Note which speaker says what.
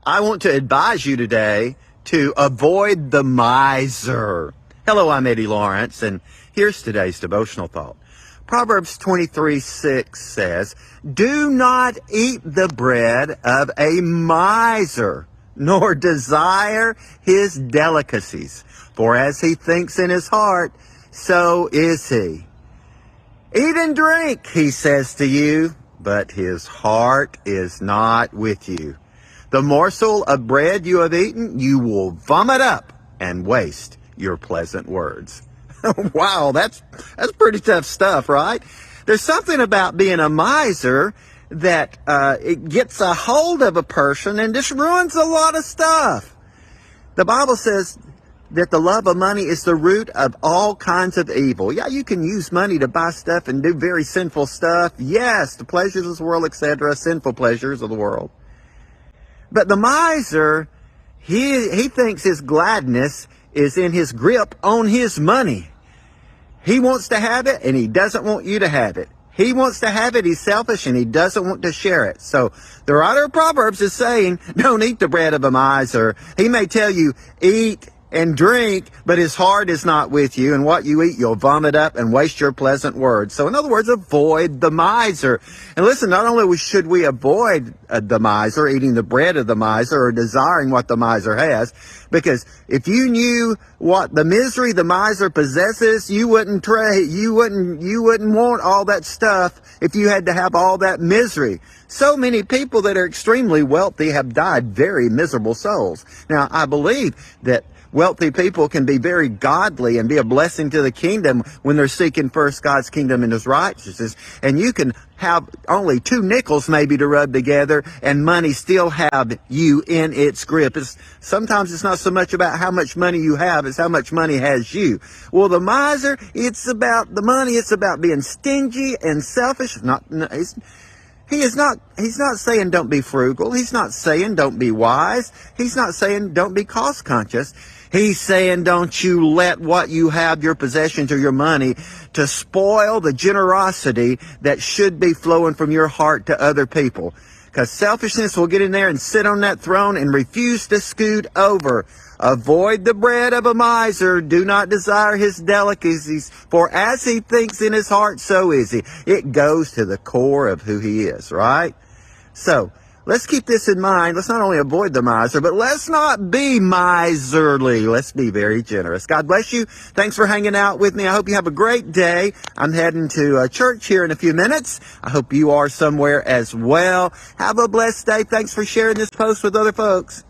Speaker 1: I want to advise you today to avoid the miser. Hello, I'm Eddie Lawrence, and here's today's devotional thought. Proverbs 23:6 says, "Do not eat the bread of a miser, nor desire his delicacies. For as he thinks in his heart, so is he." Eat and drink, he says to you, but his heart is not with you. The morsel of bread you have eaten, you will vomit up and waste your pleasant words. Wow, that's pretty tough stuff, right? There's something about being a miser that it gets a hold of a person and just ruins a lot of stuff. The Bible says that the love of money is the root of all kinds of evil. Yeah, you can use money to buy stuff and do very sinful stuff. Yes, the pleasures of the world, etc., sinful pleasures of the world. But the miser, he thinks his gladness is in his grip on his money. He wants to have it, and he doesn't want you to have it. He wants to have it, he's selfish, and he doesn't want to share it. So the writer of Proverbs is saying, don't eat the bread of a miser. He may tell you, eat and drink, but his heart is not with you, and what you eat, you'll vomit up and waste your pleasant words. So in other words, avoid the miser. And listen, not only should we avoid the miser, eating the bread of the miser or desiring what the miser has, because if you knew what the misery the miser possesses, you wouldn't want all that stuff if you had to have all that misery. So many people that are extremely wealthy have died very miserable souls. Now, I believe that wealthy people can be very godly and be a blessing to the kingdom when they're seeking first God's kingdom and his righteousness. And you can have only 2 nickels maybe to rub together and money still have you in its grip. Sometimes it's not so much about how much money you have, it's how much money has you. Well, the miser, it's about the money, it's about being stingy and selfish. He's not saying don't be frugal. He's not saying don't be wise. He's not saying don't be cost conscious. He's saying don't you let what you have, your possessions or your money, to spoil the generosity that should be flowing from your heart to other people. Because selfishness will get in there and sit on that throne and refuse to scoot over. Avoid the bread of a miser. Do not desire his delicacies. For as he thinks in his heart, so is he. It goes to the core of who he is, right? So, let's keep this in mind. Let's not only avoid the miser, but let's not be miserly. Let's be very generous. God bless you. Thanks for hanging out with me. I hope you have a great day. I'm heading to church here in a few minutes. I hope you are somewhere as well. Have a blessed day. Thanks for sharing this post with other folks.